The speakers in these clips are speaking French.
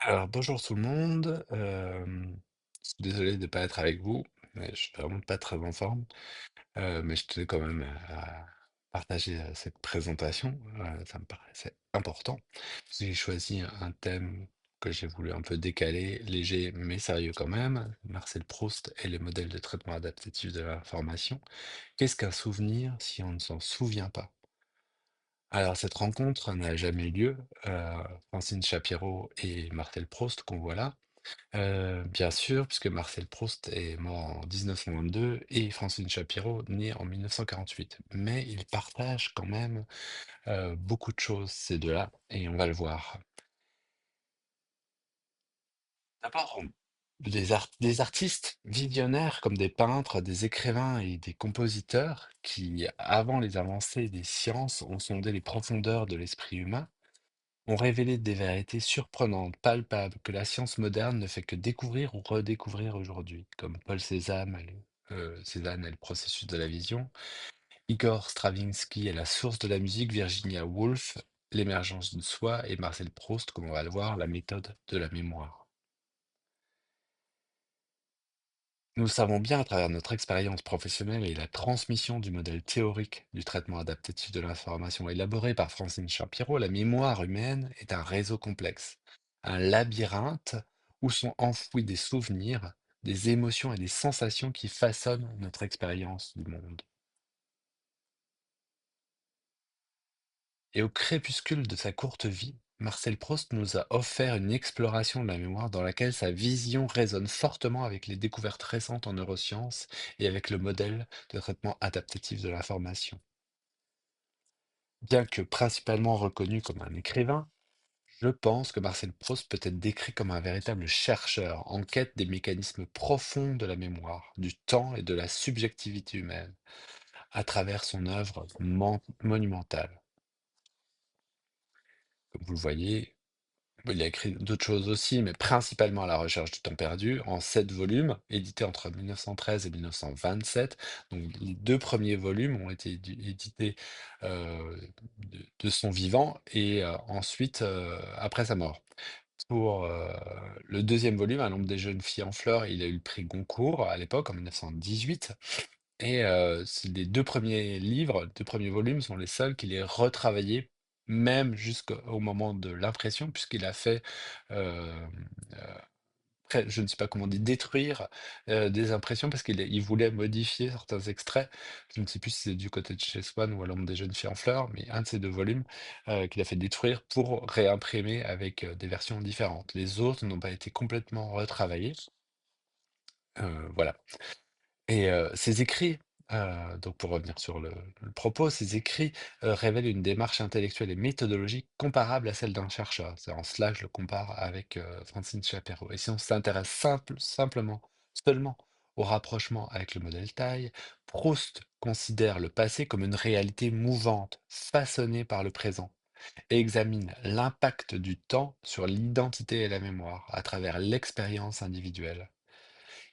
Alors, bonjour tout le monde. Je suis désolé de ne pas être avec vous, mais je suis vraiment pas très en forme. Mais je tenais quand même à partager cette présentation. Ça me paraissait important. J'ai choisi un thème que j'ai voulu un peu décaler, léger mais sérieux quand même. Marcel Proust et les modèles de traitement adaptatif de l'information. Qu'est-ce qu'un souvenir si on ne s'en souvient pas? Alors, cette rencontre n'a jamais eu lieu. Francine Shapiro et Marcel Proust qu'on voit là. Bien sûr, puisque Marcel Proust est mort en 1922 et Francine Shapiro née en 1948. Mais ils partagent quand même beaucoup de choses, ces deux-là, et on va le voir. D'abord, des artistes visionnaires comme des peintres, des écrivains et des compositeurs qui, avant les avancées des sciences, ont sondé les profondeurs de l'esprit humain, ont révélé des vérités surprenantes, palpables, que la science moderne ne fait que découvrir ou redécouvrir aujourd'hui, comme Paul Cézanne, Cézanne et le processus de la vision, Igor Stravinsky et la source de la musique, Virginia Woolf, l'émergence de soi, et Marcel Proust, comme on va le voir, la méthode de la mémoire. Nous savons bien à travers notre expérience professionnelle et la transmission du modèle théorique du traitement adaptatif de l'information élaboré par Francine Shapiro, la mémoire humaine est un réseau complexe, un labyrinthe où sont enfouis des souvenirs, des émotions et des sensations qui façonnent notre expérience du monde. Et au crépuscule de sa courte vie, Marcel Proust nous a offert une exploration de la mémoire dans laquelle sa vision résonne fortement avec les découvertes récentes en neurosciences et avec le modèle de traitement adaptatif de l'information. Bien que principalement reconnu comme un écrivain, je pense que Marcel Proust peut être décrit comme un véritable chercheur en quête des mécanismes profonds de la mémoire, du temps et de la subjectivité humaine, à travers son œuvre monumentale. Comme vous le voyez, il a écrit d'autres choses aussi, mais principalement à la recherche du temps perdu, en 7 volumes, édités entre 1913 et 1927. Donc, les deux premiers volumes ont été édités de son vivant et ensuite après sa mort. Pour le deuxième volume, Un nombre des jeunes filles en fleurs, il a eu le prix Goncourt à l'époque, en 1918. Et c'est les 2 premiers livres, 2 premiers volumes sont les seuls qu'il ait retravaillés, même jusqu'au moment de l'impression, puisqu'il a fait, hem, près je ne sais pas comment on dit, détruire, des impressions parce il voulait modifier certains extraits. Je ne sais plus si c'est Du côté de chez Swann ou À l'ombre des jeunes filles en fleurs, mais un de ces 2 volumes, qu'il a fait détruire pour réimprimer avec, des versions différentes. Les autres n'ont pas été complètement retravaillés, voilà. Et ses écrits, donc pour revenir sur le propos, ses écrits, révèlent une démarche intellectuelle et méthodologique comparable à celle d'un chercheur. C'est en cela que je le compare avec, Francine Shapiro. Et si on s'intéresse seulement au rapprochement avec le modèle taille, Proust considère le passé comme une réalité mouvante, façonnée par le présent, et examine l'impact du temps sur l'identité et la mémoire à travers l'expérience individuelle.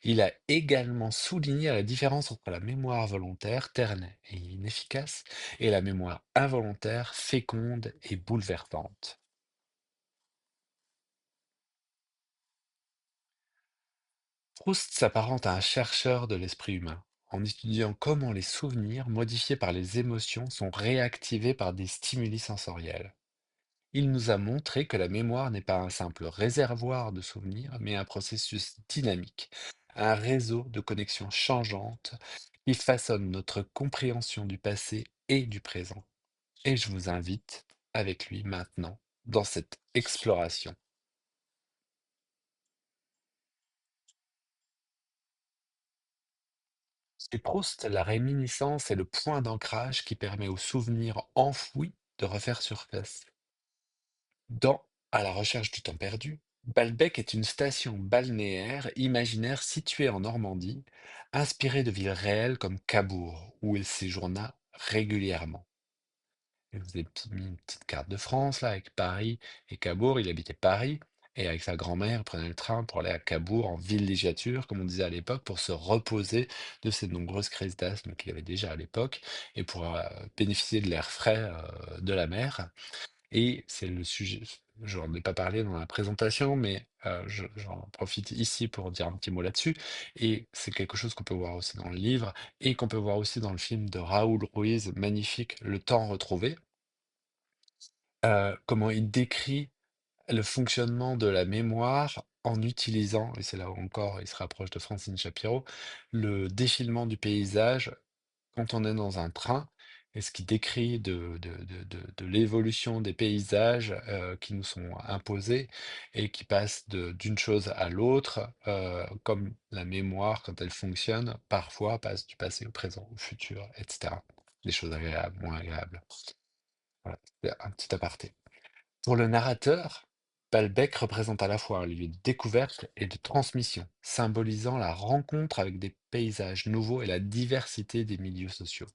Il a également souligné la différence entre la mémoire volontaire, terne et inefficace, et la mémoire involontaire, féconde et bouleversante. Proust s'apparente à un chercheur de l'esprit humain, en étudiant comment les souvenirs, modifiés par les émotions, sont réactivés par des stimuli sensoriels. Il nous a montré que la mémoire n'est pas un simple réservoir de souvenirs, mais un processus dynamique, un réseau de connexions changeantes qui façonne notre compréhension du passé et du présent. Et je vous invite avec lui maintenant dans cette exploration. Chez Proust, la réminiscence est le point d'ancrage qui permet aux souvenirs enfouis de refaire surface. Dans À la recherche du temps perdu, Balbec est une station balnéaire imaginaire située en Normandie, inspirée de villes réelles comme Cabourg, où il séjourna régulièrement. Je vous ai mis une petite carte de France là avec Paris et Cabourg. Il habitait Paris et avec sa grand-mère, il prenait le train pour aller à Cabourg en villégiature, comme on disait à l'époque, pour se reposer de ses nombreuses crises d'asthme qu'il avait déjà à l'époque et pour bénéficier de l'air frais de la mer. Et c'est le sujet, j'en ai pas parlé dans la présentation, mais j'en profite ici pour dire un petit mot là-dessus. Et c'est quelque chose qu'on peut voir aussi dans le livre et qu'on peut voir aussi dans le film de Raoul Ruiz, magnifique, Le temps retrouvé, comment il décrit le fonctionnement de la mémoire en utilisant, et c'est là où encore il se rapproche de Francine Shapiro, le défilement du paysage quand on est dans un train, et ce qui décrit de l'évolution des paysages qui nous sont imposés et qui passent d'une chose à l'autre, comme la mémoire, quand elle fonctionne, parfois passe du passé au présent, au futur, etc. Des choses agréables, moins agréables. Voilà, c'est un petit aparté. Pour le narrateur, Balbec représente à la fois un lieu de découverte et de transmission, symbolisant la rencontre avec des paysages nouveaux et la diversité des milieux sociaux.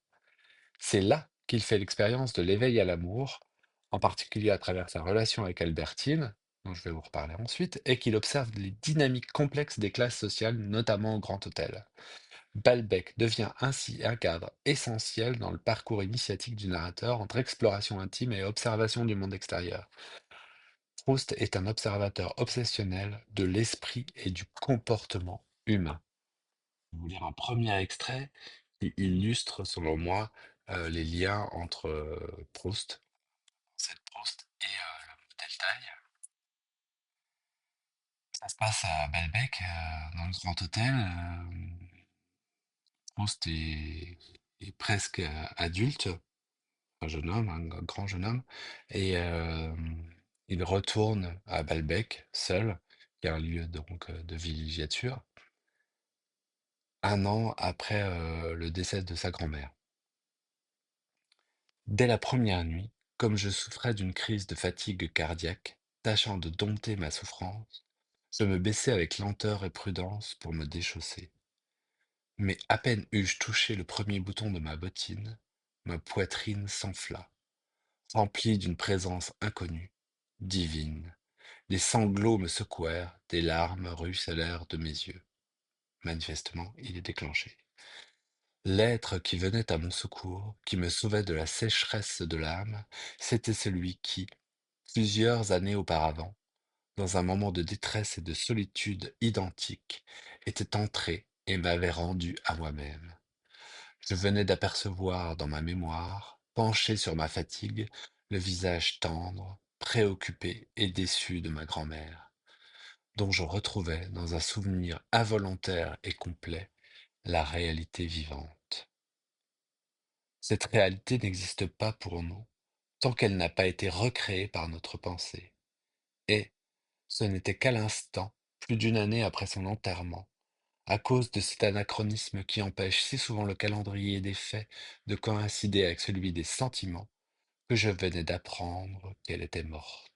C'est là qu'il fait l'expérience de l'éveil à l'amour, en particulier à travers sa relation avec Albertine, dont je vais vous reparler ensuite, et qu'il observe les dynamiques complexes des classes sociales, notamment au Grand Hôtel. Balbec devient ainsi un cadre essentiel dans le parcours initiatique du narrateur entre exploration intime et observation du monde extérieur. Proust est un observateur obsessionnel de l'esprit et du comportement humain. Je vais vous lire un premier extrait qui illustre, selon moi, les liens entre Proust, cette Proust, et le modèle taille. Ça se passe à Balbec, dans le Grand Hôtel. Proust est presque adulte, un jeune homme, un grand jeune homme, et il retourne à Balbec seul, qui est un lieu donc de villégiature, un an après le décès de sa grand-mère. Dès la première nuit, comme je souffrais d'une crise de fatigue cardiaque, tâchant de dompter ma souffrance, je me baissai avec lenteur et prudence pour me déchausser. Mais à peine eus-je touché le premier bouton de ma bottine, ma poitrine s'enfla, remplie d'une présence inconnue, divine. Des sanglots me secouèrent, des larmes ruisselèrent de mes yeux. Manifestement, il est déclenché. L'être qui venait à mon secours, qui me sauvait de la sécheresse de l'âme, c'était celui qui, plusieurs années auparavant, dans un moment de détresse et de solitude identique, était entré et m'avait rendu à moi-même. Je venais d'apercevoir dans ma mémoire, penché sur ma fatigue, le visage tendre, préoccupé et déçu de ma grand-mère, dont je retrouvais, dans un souvenir involontaire et complet, la réalité vivante. Cette réalité n'existe pas pour nous tant qu'elle n'a pas été recréée par notre pensée. Et ce n'était qu'à l'instant, plus d'une année après son enterrement, à cause de cet anachronisme qui empêche si souvent le calendrier des faits de coïncider avec celui des sentiments, que je venais d'apprendre qu'elle était morte.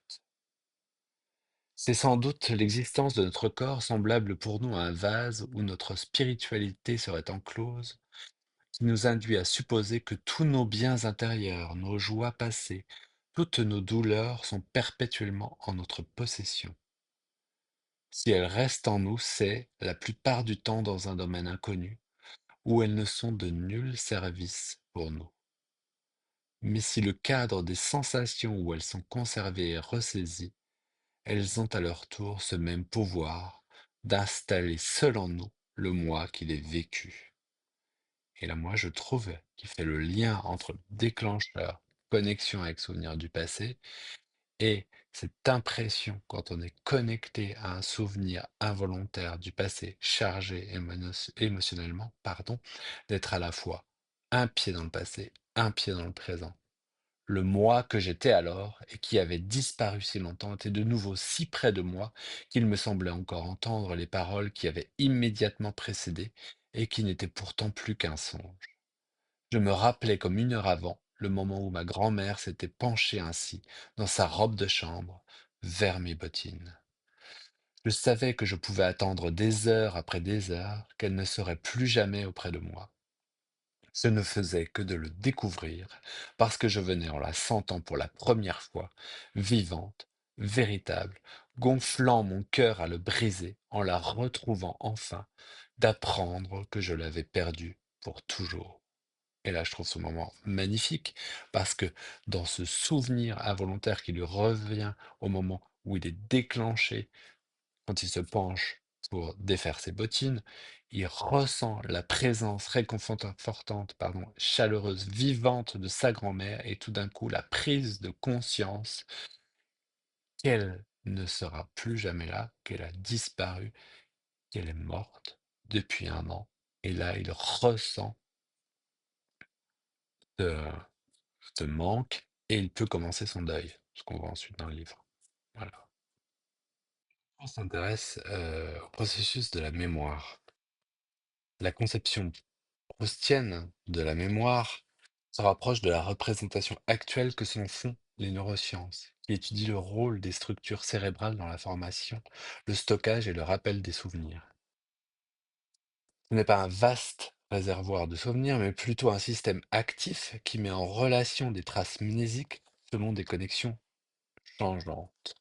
C'est sans doute l'existence de notre corps semblable pour nous à un vase où notre spiritualité serait enclose qui nous induit à supposer que tous nos biens intérieurs, nos joies passées, toutes nos douleurs sont perpétuellement en notre possession. Si elles restent en nous, c'est, la plupart du temps, dans un domaine inconnu, où elles ne sont de nul service pour nous. Mais si le cadre des sensations où elles sont conservées est ressaisi, elles ont à leur tour ce même pouvoir d'installer seul en nous le moi qui les vécut. Et là, moi, je trouve qu'il fait le lien entre déclencheur, connexion avec souvenir du passé, et cette impression, quand on est connecté à un souvenir involontaire du passé, chargé émotionnellement, pardon, d'être à la fois un pied dans le passé, un pied dans le présent. Le moi que j'étais alors et qui avait disparu si longtemps était de nouveau si près de moi qu'il me semblait encore entendre les paroles qui avaient immédiatement précédé et qui n'étaient pourtant plus qu'un songe. Je me rappelais comme une heure avant le moment où ma grand-mère s'était penchée ainsi, dans sa robe de chambre, vers mes bottines. Je savais que je pouvais attendre des heures après des heures, qu'elle ne serait plus jamais auprès de moi. Je ne faisais que de le découvrir, parce que je venais en la sentant pour la première fois, vivante, véritable, gonflant mon cœur à le briser, en la retrouvant enfin, d'apprendre que je l'avais perdue pour toujours. Et là, je trouve ce moment magnifique parce que dans ce souvenir involontaire qui lui revient au moment où il est déclenché, quand il se penche pour défaire ses bottines, il ressent la présence réconfortante, pardon, chaleureuse, vivante de sa grand-mère et tout d'un coup la prise de conscience qu'elle ne sera plus jamais là, qu'elle a disparu, qu'elle est morte depuis 1 an. Et là, il ressent ce, ce manque et il peut commencer son deuil, ce qu'on voit ensuite dans le livre. Voilà. On s'intéresse au processus de la mémoire. La conception proustienne de la mémoire se rapproche de la représentation actuelle que s'en font les neurosciences, qui étudient le rôle des structures cérébrales dans la formation, le stockage et le rappel des souvenirs. Ce n'est pas un vaste réservoir de souvenirs, mais plutôt un système actif qui met en relation des traces mnésiques selon des connexions changeantes.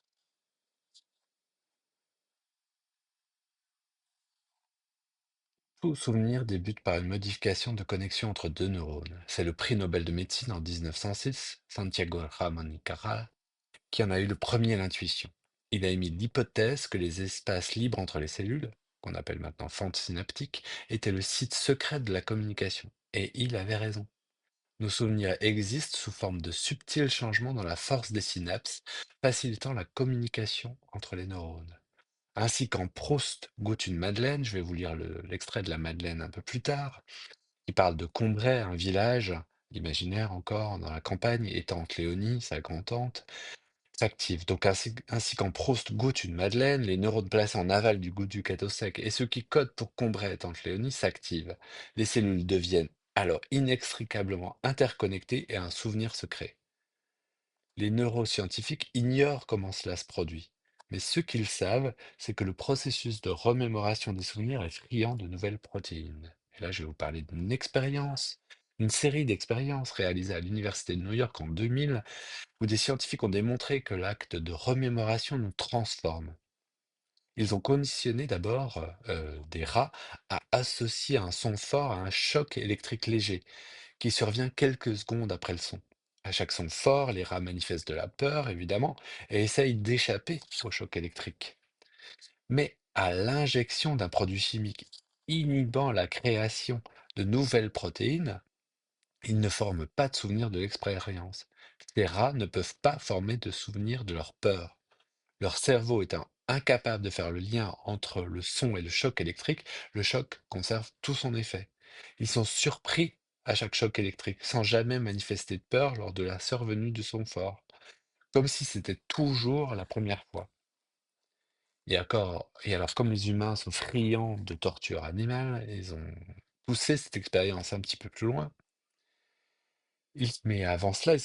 Tout souvenir débute par une modification de connexion entre deux neurones. C'est le prix Nobel de médecine en 1906, Santiago Ramón y Cajal, qui en a eu le premier l'intuition. Il a émis l'hypothèse que les espaces libres entre les cellules, qu'on appelle maintenant fentes synaptiques, étaient le site secret de la communication. Et il avait raison. Nos souvenirs existent sous forme de subtils changements dans la force des synapses, facilitant la communication entre les neurones. Ainsi quand Proust goûte une madeleine, je vais vous lire l'extrait de la madeleine un peu plus tard, qui parle de Combray, un village imaginaire encore dans la campagne, et tante Léonie, sa grand-tante, s'active. Donc ainsi quand Proust goûte une madeleine, les neurones placés en aval du goût du gâteau sec et ceux qui codent pour Combray et tante Léonie s'activent. Les cellules deviennent alors inextricablement interconnectées et un souvenir se crée. Les neuroscientifiques ignorent comment cela se produit. Mais ce qu'ils savent, c'est que le processus de remémoration des souvenirs est friand de nouvelles protéines. Et là, je vais vous parler d'une expérience, une série d'expériences réalisées à l'Université de New York en 2000, où des scientifiques ont démontré que l'acte de remémoration nous transforme. Ils ont conditionné d'abord des rats à associer un son fort à un choc électrique léger qui survient quelques secondes après le son. À chaque son fort, les rats manifestent de la peur, évidemment, et essayent d'échapper au choc électrique. Mais à l'injection d'un produit chimique inhibant la création de nouvelles protéines, ils ne forment pas de souvenir de l'expérience. Ces rats ne peuvent pas former de souvenir de leur peur. Leur cerveau étant incapable de faire le lien entre le son et le choc électrique, le choc conserve tout son effet. Ils sont surpris à chaque choc électrique, sans jamais manifester de peur lors de la survenue du son fort, comme si c'était toujours la première fois. Et alors, comme les humains sont friands de torture animale, ils ont poussé cette expérience un petit peu plus loin. Mais avant cela, ils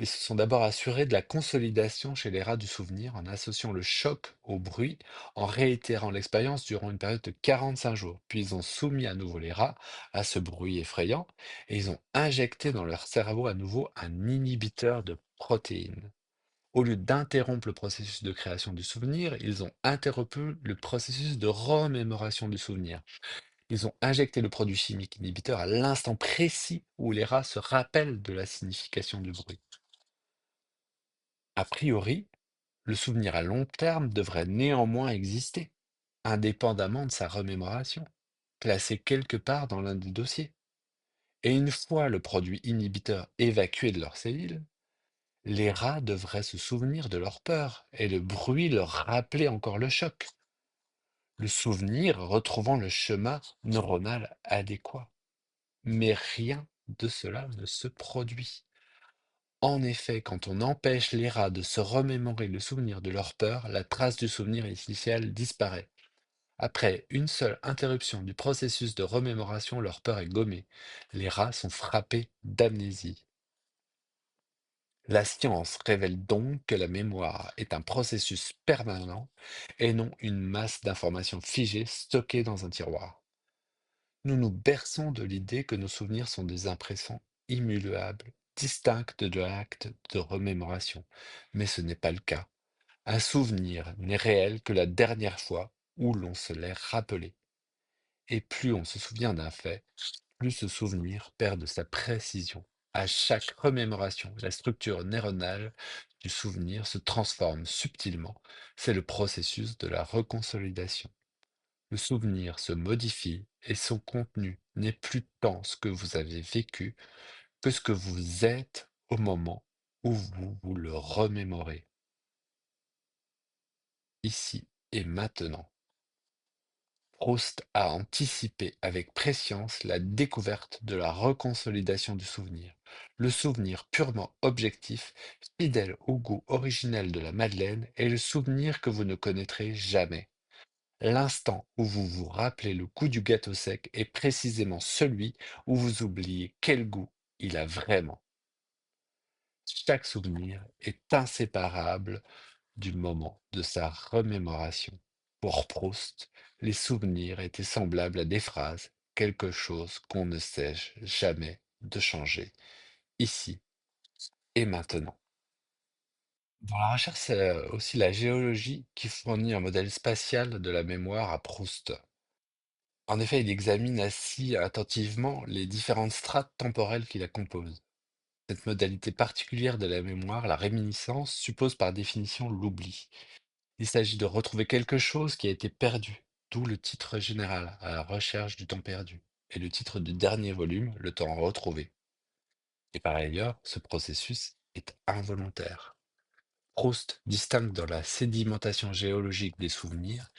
se sont d'abord assurés de la consolidation chez les rats du souvenir en associant le choc au bruit, en réitérant l'expérience durant une période de 45 jours. Puis ils ont soumis à nouveau les rats à ce bruit effrayant et ils ont injecté dans leur cerveau à nouveau un inhibiteur de protéines. Au lieu d'interrompre le processus de création du souvenir, ils ont interrompu le processus de remémoration du souvenir. Ils ont injecté le produit chimique inhibiteur à l'instant précis où les rats se rappellent de la signification du bruit. A priori, le souvenir à long terme devrait néanmoins exister, indépendamment de sa remémoration, placé quelque part dans l'un des dossiers. Et une fois le produit inhibiteur évacué de leurs cellules, les rats devraient se souvenir de leur peur et le bruit leur rappeler encore le choc, le souvenir retrouvant le chemin neuronal adéquat. Mais rien de cela ne se produit. En effet, quand on empêche les rats de se remémorer le souvenir de leur peur, la trace du souvenir initial disparaît. Après une seule interruption du processus de remémoration, leur peur est gommée. Les rats sont frappés d'amnésie. La science révèle donc que la mémoire est un processus permanent et non une masse d'informations figées stockées dans un tiroir. Nous nous berçons de l'idée que nos souvenirs sont des impressions immuables, distinctes de l'acte de remémoration. Mais ce n'est pas le cas. Un souvenir n'est réel que la dernière fois où l'on se l'est rappelé. Et plus on se souvient d'un fait, plus ce souvenir perd de sa précision. À chaque remémoration, la structure neuronale du souvenir se transforme subtilement. C'est le processus de la reconsolidation. Le souvenir se modifie et son contenu n'est plus tant ce que vous avez vécu que ce que vous êtes au moment où vous le remémorez, ici et maintenant. Proust a anticipé avec préscience la découverte de la reconsolidation du souvenir. Le souvenir purement objectif, fidèle au goût originel de la Madeleine, est le souvenir que vous ne connaîtrez jamais. L'instant où vous vous rappelez le goût du gâteau sec est précisément celui où vous oubliez quel goût il a vraiment. Chaque souvenir est inséparable du moment de sa remémoration. Pour Proust, les souvenirs étaient semblables à des phrases, quelque chose qu'on ne sait jamais de changer, ici et maintenant. Dans la recherche, c'est aussi la géologie qui fournit un modèle spatial de la mémoire à Proust. En effet, il examine assis attentivement les différentes strates temporelles qui la composent. Cette modalité particulière de la mémoire, la réminiscence, suppose par définition l'oubli. Il s'agit de retrouver quelque chose qui a été perdu, d'où le titre général, à la recherche du temps perdu, et le titre du dernier volume, le temps retrouvé. Et par ailleurs, ce processus est involontaire. Proust distingue dans la sédimentation géologique des souvenirs,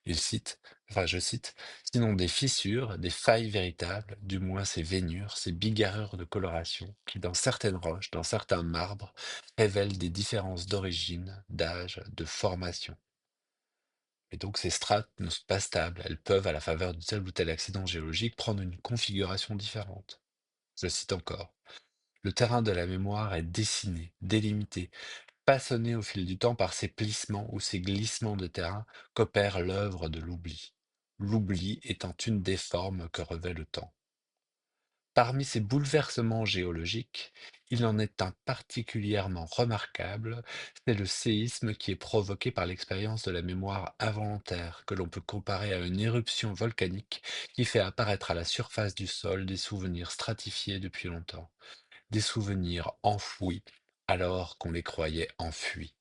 il cite, enfin je cite, sinon des fissures, des failles véritables, du moins ces veinures, ces bigarrures de coloration, qui dans certaines roches, dans certains marbres, révèlent des différences d'origine, d'âge, de formation. Et donc ces strates ne sont pas stables, elles peuvent, à la faveur de tel ou tel accident géologique, prendre une configuration différente. Je cite encore. Le terrain de la mémoire est dessiné, délimité, façonné au fil du temps par ces plissements ou ces glissements de terrain qu'opère l'œuvre de l'oubli. L'oubli étant une des formes que revêt le temps. Parmi ces bouleversements géologiques, il en est un particulièrement remarquable, c'est le séisme qui est provoqué par l'expérience de la mémoire involontaire, que l'on peut comparer à une éruption volcanique qui fait apparaître à la surface du sol des souvenirs stratifiés depuis longtemps, des souvenirs enfouis alors qu'on les croyait enfuis.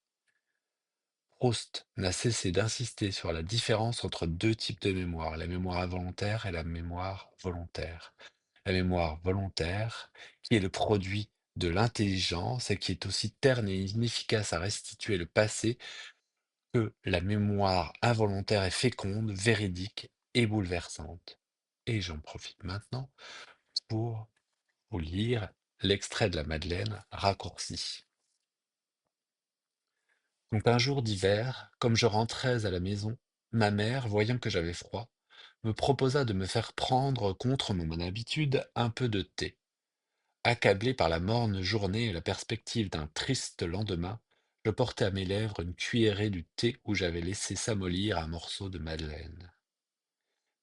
Proust n'a cessé d'insister sur la différence entre deux types de mémoire, la mémoire involontaire et la mémoire volontaire. La mémoire volontaire, qui est le produit de l'intelligence et qui est aussi terne et inefficace à restituer le passé, que la mémoire involontaire est féconde, véridique et bouleversante. Et j'en profite maintenant pour vous lire l'extrait de la Madeleine raccourci. Donc un jour d'hiver, comme je rentrais à la maison, ma mère, voyant que j'avais froid, me proposa de me faire prendre contre mon habitude un peu de thé. Accablé par la morne journée et la perspective d'un triste lendemain, je portai à mes lèvres une cuillerée du thé où j'avais laissé s'amollir un morceau de madeleine.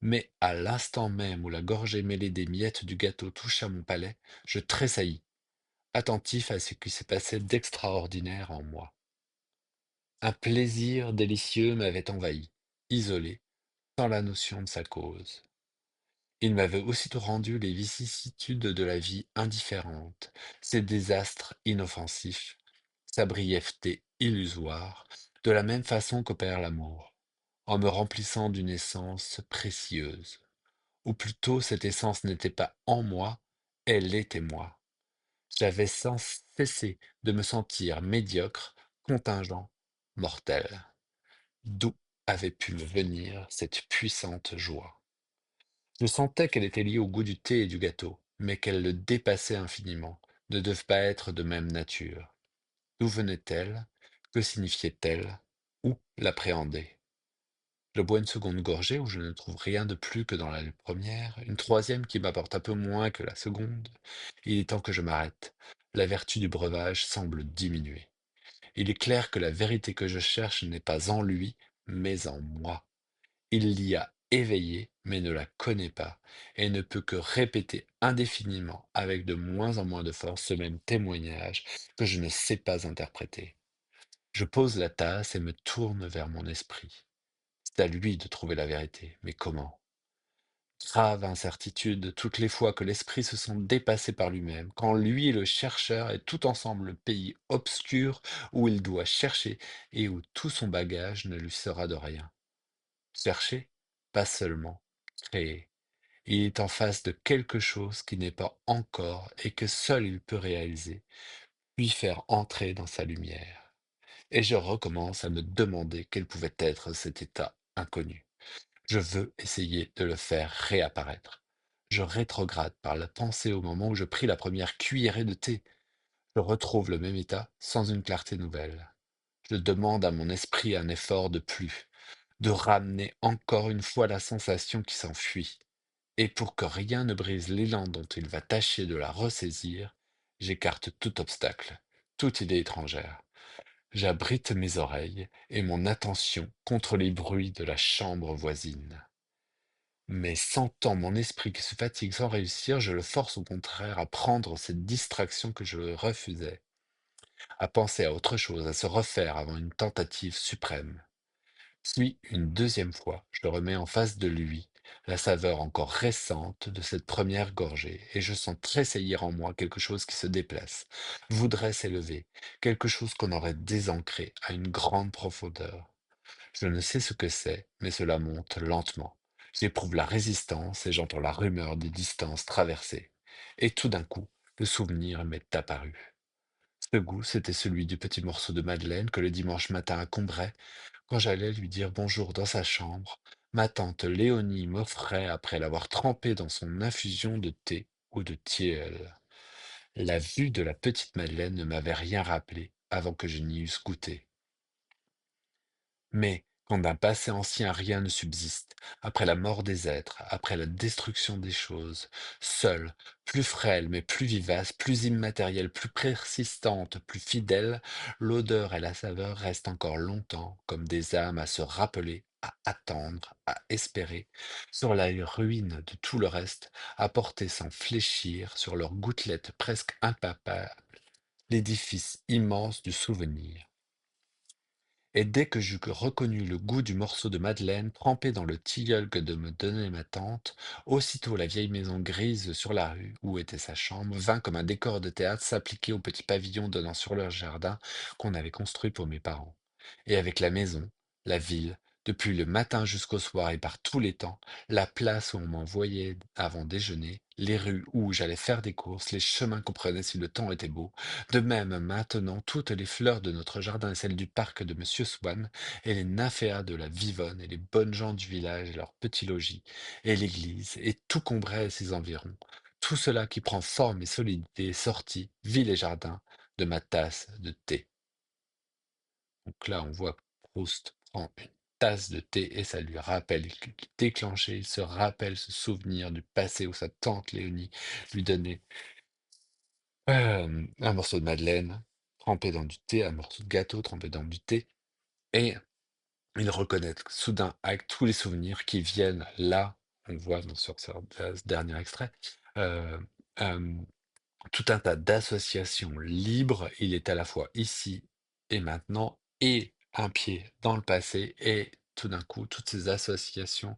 Mais à l'instant même où la gorgée mêlée des miettes du gâteau toucha mon palais, je tressaillis, attentif à ce qui se passait d'extraordinaire en moi. Un plaisir délicieux m'avait envahi, isolé, sans la notion de sa cause. Il m'avait aussitôt rendu les vicissitudes de la vie indifférentes, ses désastres inoffensifs, sa brièveté illusoire, de la même façon qu'opère l'amour, en me remplissant d'une essence précieuse. Ou plutôt cette essence n'était pas en moi, elle était moi. J'avais sans cesser de me sentir médiocre, contingent, mortel. D'où avait pu me venir cette puissante joie? Je sentais qu'elle était liée au goût du thé et du gâteau, mais qu'elle le dépassait infiniment, ne devait pas être de même nature. D'où venait-elle? Que signifiait-elle? Où l'appréhender? Je bois une seconde gorgée où je ne trouve rien de plus que dans la première, une troisième qui m'apporte un peu moins que la seconde. Il est temps que je m'arrête. La vertu du breuvage semble diminuer. Il est clair que la vérité que je cherche n'est pas en lui, mais en moi. Il l'y a éveillée, mais ne la connaît pas, et ne peut que répéter indéfiniment, avec de moins en moins de force, ce même témoignage que je ne sais pas interpréter. Je pose la tasse et me tourne vers mon esprit. C'est à lui de trouver la vérité, mais comment? Grave incertitude toutes les fois que l'esprit se sent dépassé par lui-même, quand lui, le chercheur, est tout ensemble le pays obscur où il doit chercher et où tout son bagage ne lui sera de rien. Chercher, pas seulement, créer. Il est en face de quelque chose qui n'est pas encore et que seul il peut réaliser, puis faire entrer dans sa lumière. Et je recommence à me demander quel pouvait être cet état inconnu. Je veux essayer de le faire réapparaître. Je rétrograde par la pensée au moment où je pris la première cuillerée de thé. Je retrouve le même état sans une clarté nouvelle. Je demande à mon esprit un effort de plus, de ramener encore une fois la sensation qui s'enfuit. Et pour que rien ne brise l'élan dont il va tâcher de la ressaisir, j'écarte tout obstacle, toute idée étrangère. J'abrite mes oreilles et mon attention contre les bruits de la chambre voisine. Mais sentant mon esprit qui se fatigue sans réussir, je le force au contraire à prendre cette distraction que je refusais, à penser à autre chose, à se refaire avant une tentative suprême. Puis, une deuxième fois, je le remets en face de lui, la saveur encore récente de cette première gorgée, et je sens tressaillir en moi quelque chose qui se déplace, voudrait s'élever, quelque chose qu'on aurait désancré à une grande profondeur. Je ne sais ce que c'est, mais cela monte lentement. J'éprouve la résistance et j'entends la rumeur des distances traversées. Et tout d'un coup, le souvenir m'est apparu. Ce goût, c'était celui du petit morceau de madeleine que le dimanche matin à Combray, quand j'allais lui dire bonjour dans sa chambre, ma tante Léonie m'offrait après l'avoir trempé dans son infusion de thé ou de tilleul. La vue de la petite Madeleine ne m'avait rien rappelé avant que je n'y eusse goûté. Mais quand d'un passé ancien rien ne subsiste, après la mort des êtres, après la destruction des choses, seule, plus frêle mais plus vivace, plus immatérielle, plus persistante, plus fidèle, l'odeur et la saveur restent encore longtemps comme des âmes à se rappeler, à attendre, à espérer, sur la ruine de tout le reste, à porter sans fléchir sur leurs gouttelettes presque impapables l'édifice immense du souvenir. Et dès que j'eus reconnu le goût du morceau de madeleine trempé dans le tilleul que de me donnait ma tante, aussitôt la vieille maison grise sur la rue, où était sa chambre, vint comme un décor de théâtre s'appliquer au petit pavillon donnant sur leur jardin qu'on avait construit pour mes parents. Et avec la maison, la ville, depuis le matin jusqu'au soir et par tous les temps, la place où on m'envoyait avant déjeuner, les rues où j'allais faire des courses, les chemins qu'on prenait si le temps était beau, de même, maintenant, toutes les fleurs de notre jardin et celles du parc de Monsieur Swann, et les nymphéas de la Vivonne, et les bonnes gens du village et leurs petits logis, et l'église, et tout Combray et ses environs, tout cela qui prend forme et solidité est sorti, ville et jardin, de ma tasse de thé. Donc là, on voit que Proust prend une tasse de thé et ça lui rappelle, déclenché, il se rappelle ce souvenir du passé où sa tante Léonie lui donnait un morceau de madeleine trempé dans du thé, un morceau de gâteau trempé dans du thé, et il reconnaît soudain, avec tous les souvenirs qui viennent là, on voit sur ce dernier extrait, heu, hem, tout un tas d'associations libres. Il est à la fois ici et maintenant et un pied dans le passé et tout d'un coup, toutes ces associations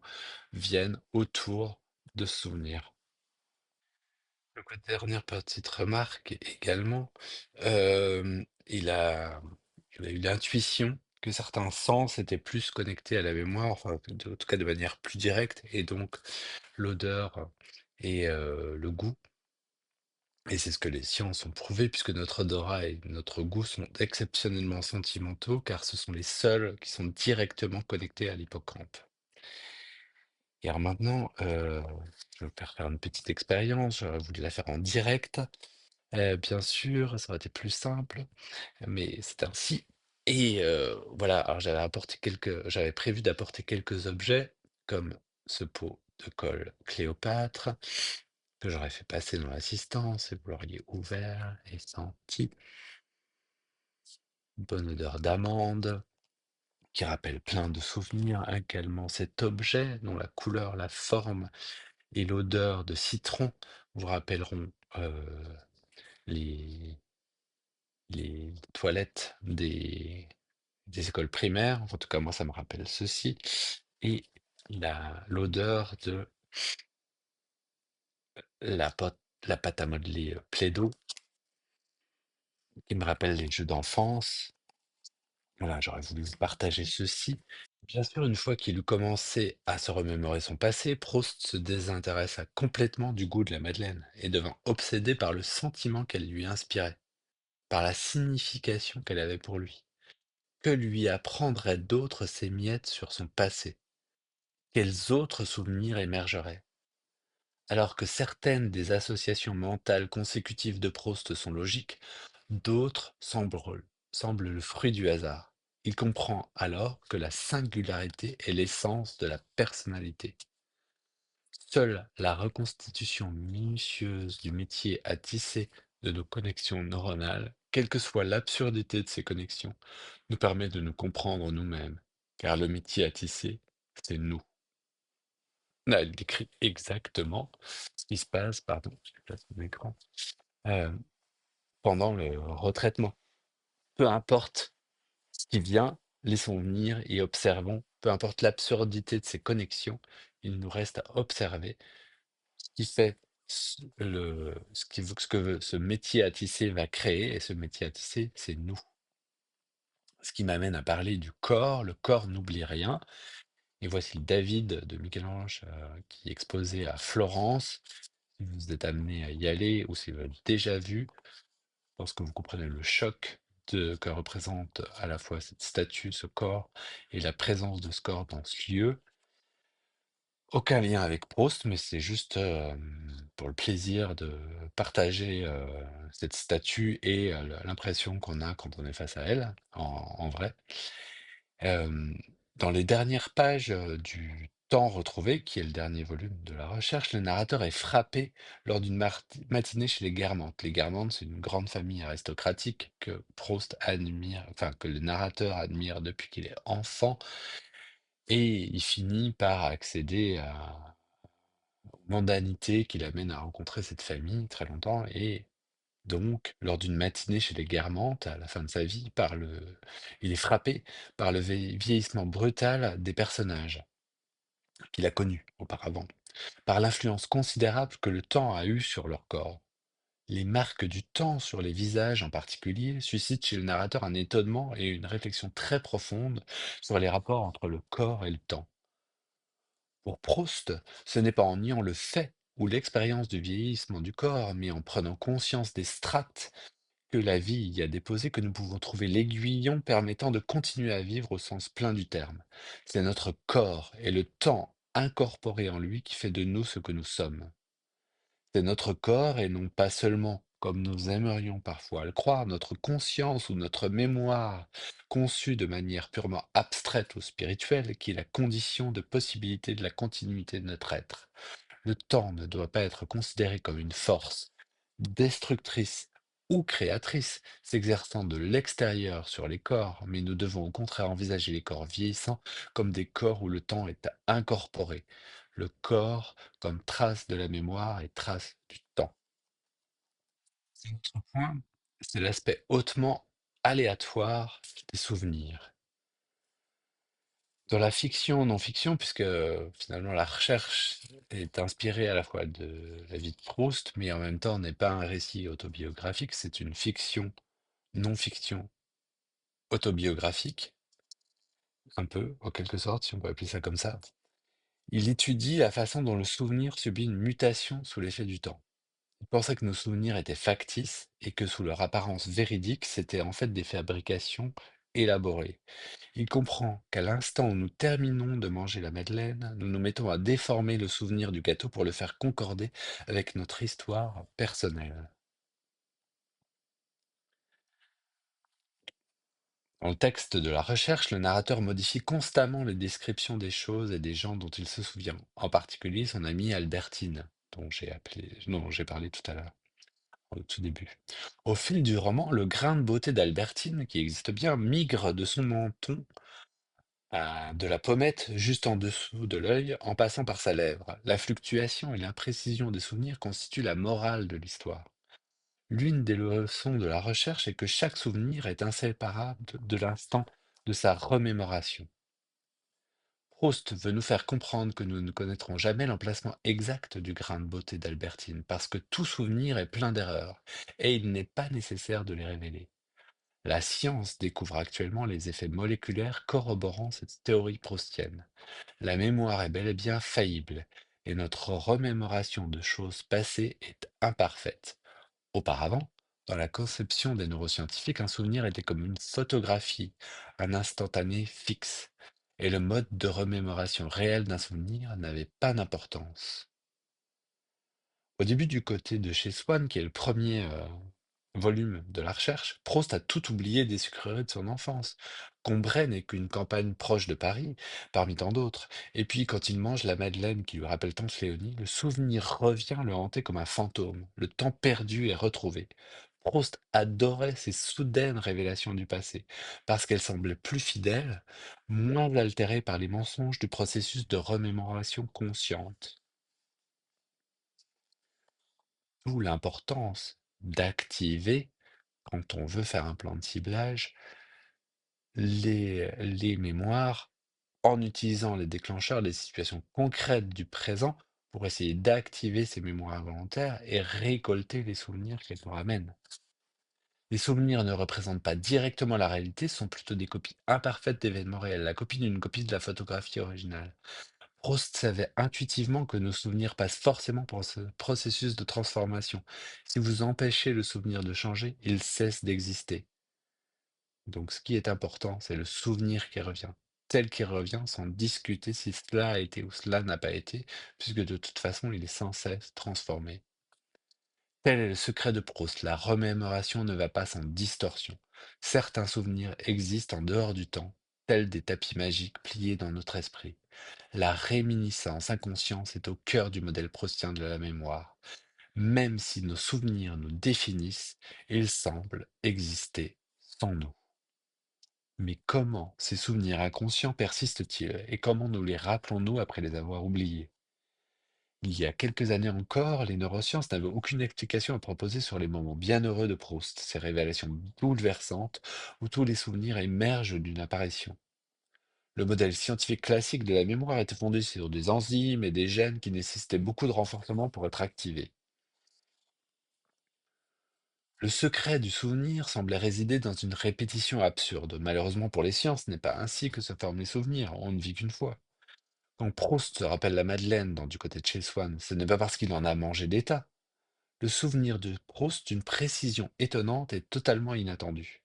viennent autour de ce souvenir. Donc, dernière petite remarque également, il a eu l'intuition que certains sens étaient plus connectés à la mémoire, enfin, en tout cas de manière plus directe, et donc l'odeur et le goût. Et c'est ce que les sciences ont prouvé, puisque notre odorat et notre goût sont exceptionnellement sentimentaux, car ce sont les seuls qui sont directement connectés à l'hippocampe. Et alors maintenant, je vais faire une petite expérience, j'aurais voulu la faire en direct. Bien sûr, ça aurait été plus simple, mais c'est ainsi. Et voilà, alors j'avais prévu d'apporter quelques objets, comme ce pot de colle Cléopâtre, que j'aurais fait passer dans l'assistance, et vous l'auriez ouvert et senti. Une bonne odeur d'amande, qui rappelle plein de souvenirs. Également cet objet dont la couleur, la forme et l'odeur de citron vous rappelleront les les toilettes des écoles primaires, en tout cas moi ça me rappelle ceci, et l'odeur de la, la pâte à modeler Play-Doh, qui me rappelle les jeux d'enfance. Voilà, j'aurais voulu vous partager ceci. Bien sûr, une fois qu'il eut commencé à se remémorer son passé, Proust se désintéressa complètement du goût de la Madeleine et devint obsédé par le sentiment qu'elle lui inspirait, par la signification qu'elle avait pour lui. Que lui apprendrait d'autre ces miettes sur son passé? Quels autres souvenirs émergeraient? Alors que certaines des associations mentales consécutives de Proust sont logiques, d'autres semblent le fruit du hasard. Il comprend alors que la singularité est l'essence de la personnalité. Seule la reconstitution minutieuse du métier à tisser de nos connexions neuronales, quelle que soit l'absurdité de ces connexions, nous permet de nous comprendre nous-mêmes, car le métier à tisser, c'est nous. Là, elle décrit exactement ce qui se passe, pardon, je déplace mon écran, euh, pendant le retraitement. Peu importe ce qui vient, laissons venir et observons, peu importe l'absurdité de ces connexions, il nous reste à observer ce qui fait ce que ce métier à tisser va créer, et ce métier à tisser, c'est nous. Ce qui m'amène à parler du corps. Le corps n'oublie rien. Et voici le David de Michel-Ange qui est exposé à Florence. Si vous êtes amené à y aller ou si vous l'avez déjà vu, je pense que vous comprenez le choc que représente à la fois cette statue, ce corps, et la présence de ce corps dans ce lieu. Aucun lien avec Proust, mais c'est juste pour le plaisir de partager cette statue et l'impression qu'on a quand on est face à elle, en vrai. Hem, Dans les dernières pages, du Temps retrouvé, qui est le dernier volume de la recherche, le narrateur est frappé lors d'une matinée chez les Guermantes. Les Guermantes, c'est une grande famille aristocratique que Proust admire, enfin que le narrateur admire depuis qu'il est enfant, et il finit par accéder à aux mondanités qui l'amènent à rencontrer cette famille très longtemps. Et donc, lors d'une matinée chez les Guermantes, à la fin de sa vie, il est frappé par le vieillissement brutal des personnages qu'il a connus auparavant, par l'influence considérable que le temps a eue sur leur corps. Les marques du temps sur les visages en particulier suscitent chez le narrateur un étonnement et une réflexion très profonde sur les rapports entre le corps et le temps. Pour Proust, ce n'est pas en niant le fait ou l'expérience du vieillissement du corps, mais en prenant conscience des strates que la vie y a déposées que nous pouvons trouver l'aiguillon permettant de continuer à vivre au sens plein du terme. C'est notre corps et le temps incorporé en lui qui fait de nous ce que nous sommes. C'est notre corps et non pas seulement, comme nous aimerions parfois le croire, notre conscience ou notre mémoire, conçue de manière purement abstraite ou spirituelle, qui est la condition de possibilité de la continuité de notre être. Le temps ne doit pas être considéré comme une force destructrice ou créatrice, s'exerçant de l'extérieur sur les corps, mais nous devons au contraire envisager les corps vieillissants comme des corps où le temps est incorporé, le corps comme trace de la mémoire et trace du temps. Autre point, c'est l'aspect hautement aléatoire des souvenirs. Dans la fiction, non-fiction, puisque finalement la recherche est inspirée à la fois de la vie de Proust, mais en même temps n'est pas un récit autobiographique, c'est une fiction, non-fiction autobiographique, un peu, en quelque sorte, si on peut appeler ça comme ça. Il étudie la façon dont le souvenir subit une mutation sous l'effet du temps. Il pensait que nos souvenirs étaient factices et que sous leur apparence véridique, c'était en fait des fabrications élaborées. Il comprend qu'à l'instant où nous terminons de manger la madeleine, nous nous mettons à déformer le souvenir du gâteau pour le faire concorder avec notre histoire personnelle. Dans le texte de la recherche, le narrateur modifie constamment les descriptions des choses et des gens dont il se souvient, en particulier son amie Albertine, dont j'ai parlé tout à l'heure, au tout début. Au fil du roman, le grain de beauté d'Albertine, qui existe bien, migre de son menton de la pommette juste en dessous de l'œil, en passant par sa lèvre. La fluctuation et l'imprécision des souvenirs constituent la morale de l'histoire. L'une des leçons de la recherche est que chaque souvenir est inséparable de l'instant de sa remémoration. Proust veut nous faire comprendre que nous ne connaîtrons jamais l'emplacement exact du grain de beauté d'Albertine, parce que tout souvenir est plein d'erreurs, et il n'est pas nécessaire de les révéler. La science découvre actuellement les effets moléculaires corroborant cette théorie proustienne. La mémoire est bel et bien faillible, et notre remémoration de choses passées est imparfaite. Auparavant, dans la conception des neuroscientifiques, un souvenir était comme une photographie, un instantané fixe, et le mode de remémoration réel d'un souvenir n'avait pas d'importance. Au début du côté de chez Swann, qui est le premier volume de la recherche, Proust a tout oublié des sucreries de son enfance. Combray n'est qu'une campagne proche de Paris, parmi tant d'autres. Et puis, quand il mange la madeleine qui lui rappelle Tante Léonie, le souvenir revient le hanter comme un fantôme. Le temps perdu est retrouvé. Proust adorait ces soudaines révélations du passé, parce qu'elles semblaient plus fidèles, moins altérées par les mensonges du processus de remémoration consciente. D'où l'importance d'activer, quand on veut faire un plan de ciblage, les mémoires en utilisant les déclencheurs des situations concrètes du présent pour essayer d'activer ces mémoires involontaires et récolter les souvenirs qu'elles nous ramènent. Les souvenirs ne représentent pas directement la réalité, sont plutôt des copies imparfaites d'événements réels, la copie d'une copie de la photographie originale. Proust savait intuitivement que nos souvenirs passent forcément par ce processus de transformation. Si vous empêchez le souvenir de changer, il cesse d'exister. Donc ce qui est important, c'est le souvenir qui revient, tel qu'il revient, sans discuter si cela a été ou cela n'a pas été, puisque de toute façon, il est sans cesse transformé. Tel est le secret de Proust, la remémoration ne va pas sans distorsion. Certains souvenirs existent en dehors du temps, tels des tapis magiques pliés dans notre esprit. La réminiscence inconsciente est au cœur du modèle proustien de la mémoire. Même si nos souvenirs nous définissent, ils semblent exister sans nous. Mais comment ces souvenirs inconscients persistent-ils et comment nous les rappelons-nous après les avoir oubliés? Il y a quelques années encore, les neurosciences n'avaient aucune explication à proposer sur les moments bienheureux de Proust, ces révélations bouleversantes où tous les souvenirs émergent d'une apparition. Le modèle scientifique classique de la mémoire était fondé sur des enzymes et des gènes qui nécessitaient beaucoup de renforcement pour être activés. Le secret du souvenir semblait résider dans une répétition absurde. Malheureusement pour les sciences, ce n'est pas ainsi que se forment les souvenirs. On ne vit qu'une fois. Quand Proust se rappelle la Madeleine dans Du côté de chez Swann, ce n'est pas parce qu'il en a mangé des tas. Le souvenir de Proust, d'une précision étonnante et totalement inattendue.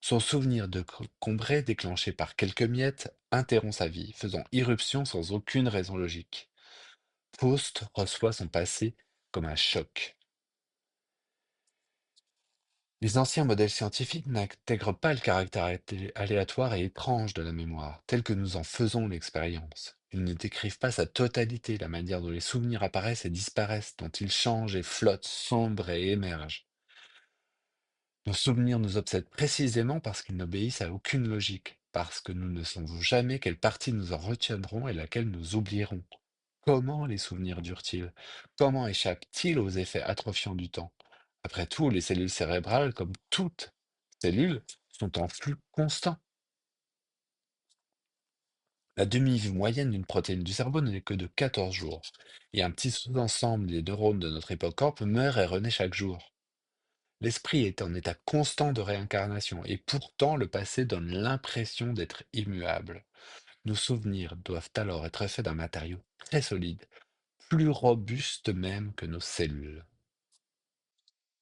Son souvenir de Combray, déclenché par quelques miettes, interrompt sa vie, faisant irruption sans aucune raison logique. Proust reçoit son passé comme un choc. Les anciens modèles scientifiques n'intègrent pas le caractère aléatoire et étrange de la mémoire, tel que nous en faisons l'expérience. Ils ne décrivent pas sa totalité, la manière dont les souvenirs apparaissent et disparaissent, dont ils changent et flottent, sombrent et émergent. Nos souvenirs nous obsèdent précisément parce qu'ils n'obéissent à aucune logique, parce que nous ne savons jamais quelle partie nous en retiendrons et laquelle nous oublierons. Comment les souvenirs durent-ils? Comment échappent-ils aux effets atrophiants du temps? Après tout, les cellules cérébrales, comme toutes cellules, sont en flux constant. La demi-vie moyenne d'une protéine du cerveau n'est que de 14 jours, et un petit sous-ensemble des neurones de notre hippocampe meurt et renaît chaque jour. L'esprit est en état constant de réincarnation, et pourtant le passé donne l'impression d'être immuable. Nos souvenirs doivent alors être faits d'un matériau très solide, plus robuste même que nos cellules.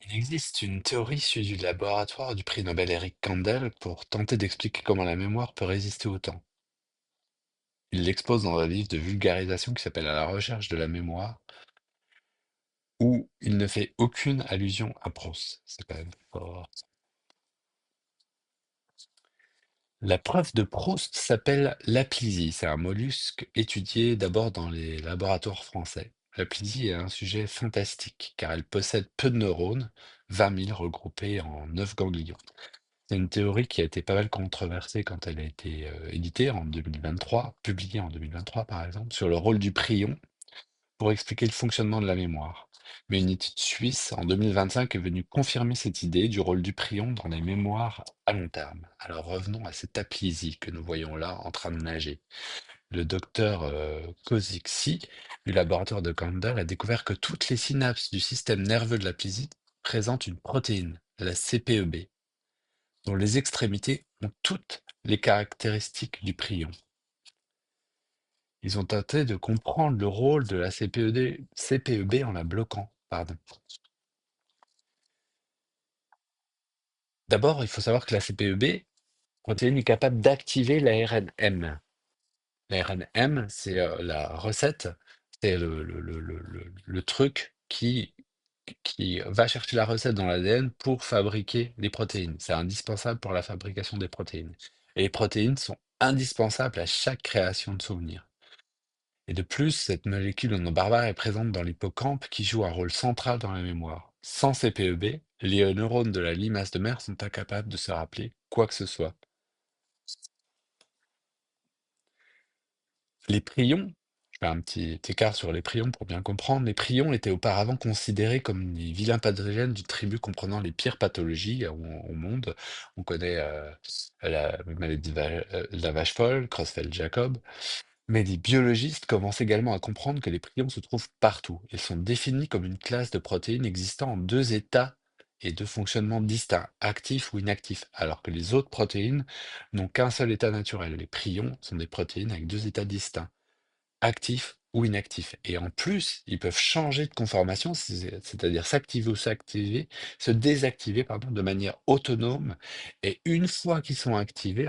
Il existe une théorie issue du laboratoire du prix Nobel Eric Kandel pour tenter d'expliquer comment la mémoire peut résister au temps. Il l'expose dans un livre de vulgarisation qui s'appelle À la recherche de la mémoire, où il ne fait aucune allusion à Proust. C'est quand même fort. La preuve de Proust s'appelle l'aplysie. C'est un mollusque étudié d'abord dans les laboratoires français. L'aplysie est un sujet fantastique car elle possède peu de neurones, 20 000 regroupés en 9 ganglions. C'est une théorie qui a été pas mal controversée quand elle a été éditée en 2023, publiée en 2023 par exemple, sur le rôle du prion pour expliquer le fonctionnement de la mémoire. Mais une étude suisse en 2025 est venue confirmer cette idée du rôle du prion dans les mémoires à long terme. Alors revenons à cette aplysie que nous voyons là en train de nager. Le docteur Kozik du laboratoire de Kandel a découvert que toutes les synapses du système nerveux de la piscine présentent une protéine, la CPEB, dont les extrémités ont toutes les caractéristiques du prion. Ils ont tenté de comprendre le rôle de la CPEB en la bloquant. Pardon. D'abord, il faut savoir que la CPEB, protéine, est capable d'activer l'ARNM. L'ARNM, c'est la recette, c'est le truc qui va chercher la recette dans l'ADN pour fabriquer les protéines. C'est indispensable pour la fabrication des protéines. Et les protéines sont indispensables à chaque création de souvenirs. Et de plus, cette molécule non barbare est présente dans l'hippocampe qui joue un rôle central dans la mémoire. Sans CPEB, les neurones de la limace de mer sont incapables de se rappeler quoi que ce soit. Les prions, je fais un petit écart sur les prions pour bien comprendre, les prions étaient auparavant considérés comme les vilains pathogènes d'une tribu comprenant les pires pathologies au monde. On connaît la maladie de la vache folle, Creutzfeldt-Jakob, mais les biologistes commencent également à comprendre que les prions se trouvent partout. Ils sont définis comme une classe de protéines existant en deux états et deux fonctionnements distincts, actifs ou inactifs, alors que les autres protéines n'ont qu'un seul état naturel. Les prions sont des protéines avec deux états distincts, actifs ou inactifs. Et en plus, ils peuvent changer de conformation, c'est-à-dire s'activer ou s'activer, se désactiver, pardon, de manière autonome. Et une fois qu'ils sont activés,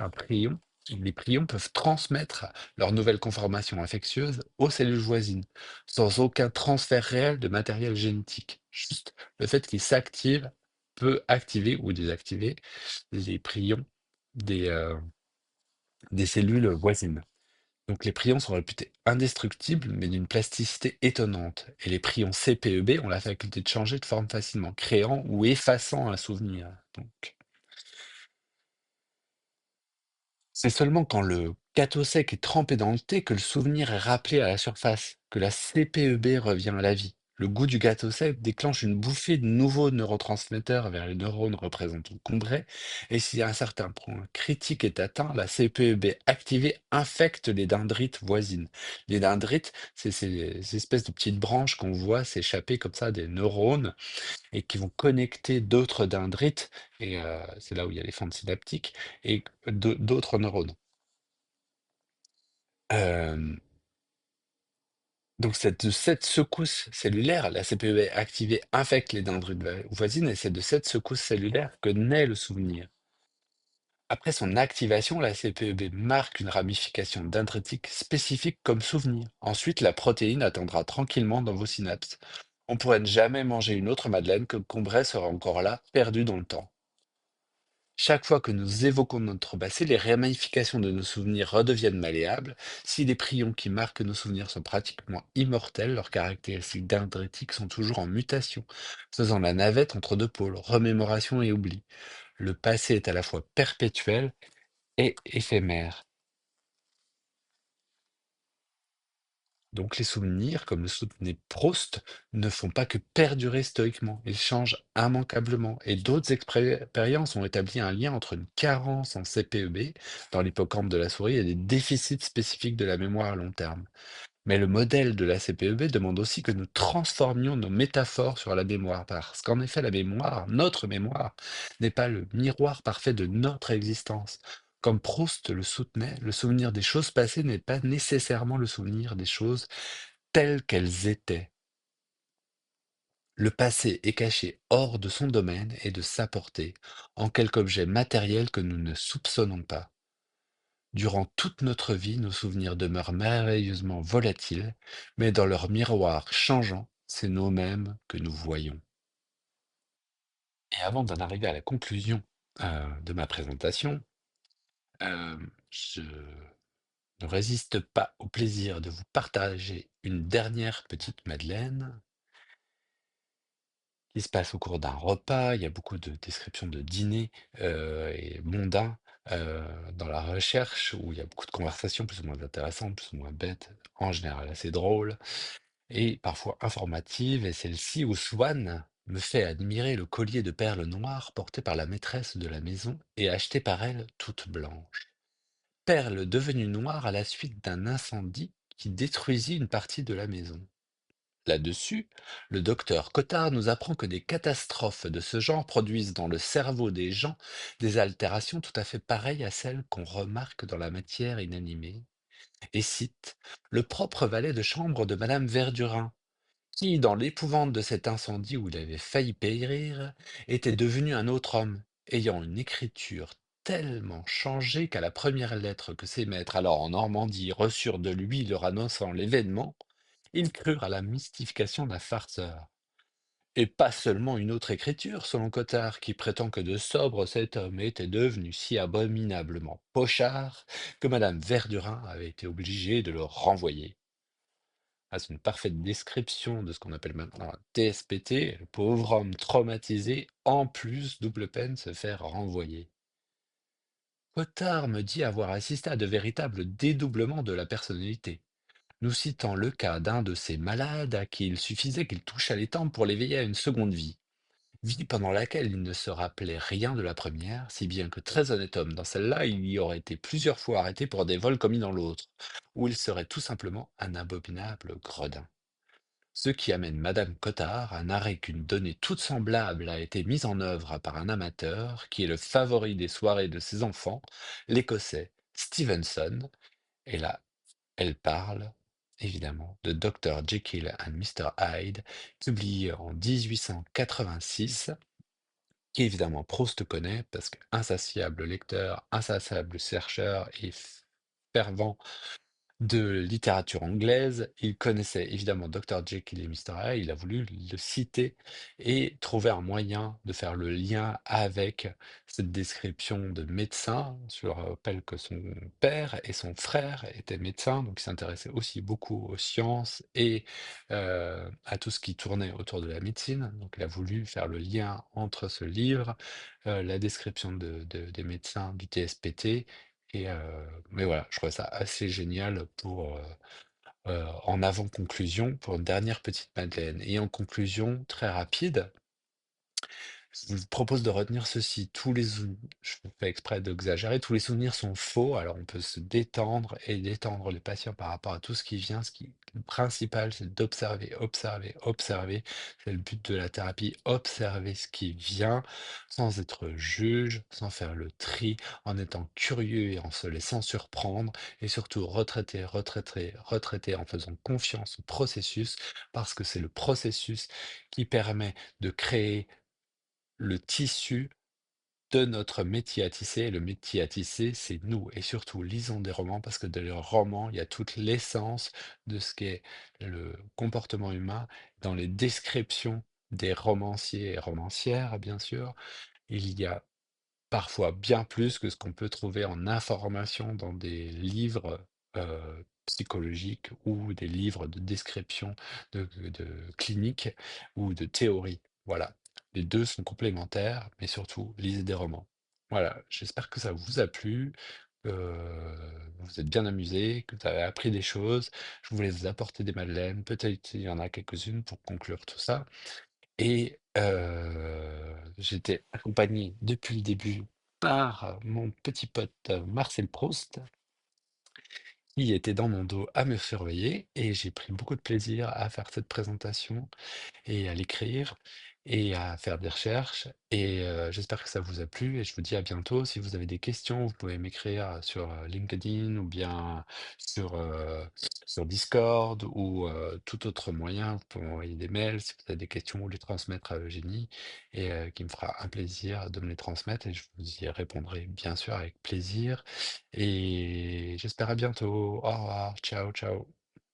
les prions peuvent transmettre leur nouvelle conformation infectieuse aux cellules voisines, sans aucun transfert réel de matériel génétique. Juste le fait qu'ils s'activent peut activer ou désactiver les prions des, euh, des cellules voisines. Donc les prions sont réputés indestructibles, mais d'une plasticité étonnante. Et les prions CPEB ont la faculté de changer de forme facilement, créant ou effaçant un souvenir. Donc, c'est seulement quand le gâteau sec est trempé dans le thé que le souvenir est rappelé à la surface, que la CPEB revient à la vie. Le goût du gâteau sec déclenche une bouffée de nouveaux neurotransmetteurs vers les neurones représentant le Cambrai, et si un certain point critique est atteint, la CPEB activée infecte les dendrites voisines. Les dendrites, c'est ces espèces de petites branches qu'on voit s'échapper comme ça des neurones et qui vont connecter d'autres dendrites, et c'est là où il y a les fentes synaptiques, et d'autres neurones. Euh, donc cette secousse cellulaire, la CPE activée, infecte les dendrites voisines, et c'est de cette secousse cellulaire que naît le souvenir. Après son activation, la CPEB marque une ramification dendritique spécifique comme souvenir. Ensuite, la protéine attendra tranquillement dans vos synapses. On pourrait ne jamais manger une autre madeleine que le Combray sera encore là, perdu dans le temps. Chaque fois que nous évoquons notre passé, les ramifications de nos souvenirs redeviennent malléables. Si les prions qui marquent nos souvenirs sont pratiquement immortels, leurs caractéristiques dendritiques sont toujours en mutation, faisant la navette entre deux pôles, remémoration et oubli. Le passé est à la fois perpétuel et éphémère. Donc les souvenirs, comme le soutenait Proust, ne font pas que perdurer stoïquement, ils changent immanquablement. Et d'autres expériences ont établi un lien entre une carence en CPEB dans l'hippocampe de la souris et des déficits spécifiques de la mémoire à long terme. Mais le modèle de la CPEB demande aussi que nous transformions nos métaphores sur la mémoire, parce qu'en effet, la mémoire, notre mémoire, n'est pas le miroir parfait de notre existence. Comme Proust le soutenait, le souvenir des choses passées n'est pas nécessairement le souvenir des choses telles qu'elles étaient. Le passé est caché hors de son domaine et de sa portée, en quelque objet matériel que nous ne soupçonnons pas. Durant toute notre vie, nos souvenirs demeurent merveilleusement volatiles, mais dans leur miroir changeant, c'est nous-mêmes que nous voyons. Et avant d'en arriver à la conclusion de ma présentation, je ne résiste pas au plaisir de vous partager une dernière petite Madeleine qui se passe au cours d'un repas. Il y a beaucoup de descriptions de dîners et mondains dans la recherche, où il y a beaucoup de conversations plus ou moins intéressantes, plus ou moins bêtes, en général assez drôles, et parfois informatives. Et celle-ci où Swann me fait admirer le collier de perles noires porté par la maîtresse de la maison et acheté par elle toute blanche. perle devenue noire à la suite d'un incendie qui détruisit une partie de la maison. Là-dessus, le docteur Cottard nous apprend que des catastrophes de ce genre produisent dans le cerveau des gens des altérations tout à fait pareilles à celles qu'on remarque dans la matière inanimée, et cite le propre valet de chambre de Madame Verdurin, qui, dans l'épouvante de cet incendie où il avait failli périr, était devenu un autre homme, ayant une écriture tellement changée qu'à la première lettre que ses maîtres, alors en Normandie, reçurent de lui leur annonçant l'événement, ils crurent à la mystification d'un farceur. Et pas seulement une autre écriture, selon Cottard, qui prétend que de sobre cet homme était devenu si abominablement pochard que Madame Verdurin avait été obligée de le renvoyer. Ah, c'est une parfaite description de ce qu'on appelle maintenant un TSPT, le pauvre homme traumatisé, en plus, double peine, se faire renvoyer. Cottard me dit avoir assisté à de véritables dédoublements de la personnalité, nous citant le cas d'un de ces malades à qui il suffisait qu'il touchât les tempes pour l'éveiller à une seconde vie, vie pendant laquelle il ne se rappelait rien de la première, si bien que très honnête homme, dans celle-là, il y aurait été plusieurs fois arrêté pour des vols commis dans l'autre, où il serait tout simplement un abominable gredin. Ce qui amène Madame Cottard à narrer qu'une donnée toute semblable a été mise en œuvre par un amateur qui est le favori des soirées de ses enfants, l'Écossais Stevenson, et là, elle parle évidemment de Dr. Jekyll and Mr. Hyde, publié en 1886, qui évidemment Proust connaît parce qu'insatiable lecteur, insatiable chercheur et fervent de littérature anglaise. Il connaissait évidemment Dr. Jekyll et Mr. Hyde, il a voulu le citer et trouver un moyen de faire le lien avec cette description de médecin. Je rappelle que son père et son frère étaient médecins, donc il s'intéressait aussi beaucoup aux sciences et à tout ce qui tournait autour de la médecine. Donc il a voulu faire le lien entre ce livre, la description des médecins du TSPT mais voilà, je trouvais ça assez génial en avant-conclusion, pour une dernière petite madeleine et en conclusion très rapide, je vous propose de retenir ceci, je fais exprès d'exagérer, tous les souvenirs sont faux, alors on peut se détendre et détendre les patients par rapport à tout ce qui vient. Le principal, c'est d'observer, observer, observer. C'est le but de la thérapie, observer ce qui vient sans être juge, sans faire le tri, en étant curieux et en se laissant surprendre, et surtout retraiter, retraiter, retraiter en faisant confiance au processus, parce que c'est le processus qui permet de créer le tissu de notre métier à tisser. Et le métier à tisser, c'est nous. Et surtout, lisons des romans parce que dans les romans, il y a toute l'essence de ce qu'est le comportement humain. Dans les descriptions des romanciers et romancières, bien sûr, il y a parfois bien plus que ce qu'on peut trouver en information dans des livres psychologiques ou des livres de description de clinique ou de théorie. Voilà. Les deux sont complémentaires, mais surtout, lisez des romans. Voilà, j'espère que ça vous a plu, vous êtes bien amusés, que vous avez appris des choses. Je voulais vous apporter des madeleines, peut-être il y en a quelques-unes pour conclure tout ça. Et j'étais accompagné depuis le début par mon petit pote Marcel Proust, qui était dans mon dos à me surveiller et j'ai pris beaucoup de plaisir à faire cette présentation et à l'écrire et à faire des recherches et j'espère que ça vous a plu et je vous dis à bientôt. Si vous avez des questions, vous pouvez m'écrire sur, LinkedIn ou bien sur, sur Discord ou, tout autre moyen. Vous pouvez m'envoyer des mails si vous avez des questions ou les transmettre à Eugénie et qui me fera un plaisir de me les transmettre et je vous y répondrai bien sûr avec plaisir et j'espère à bientôt. Au revoir. Ciao, ciao.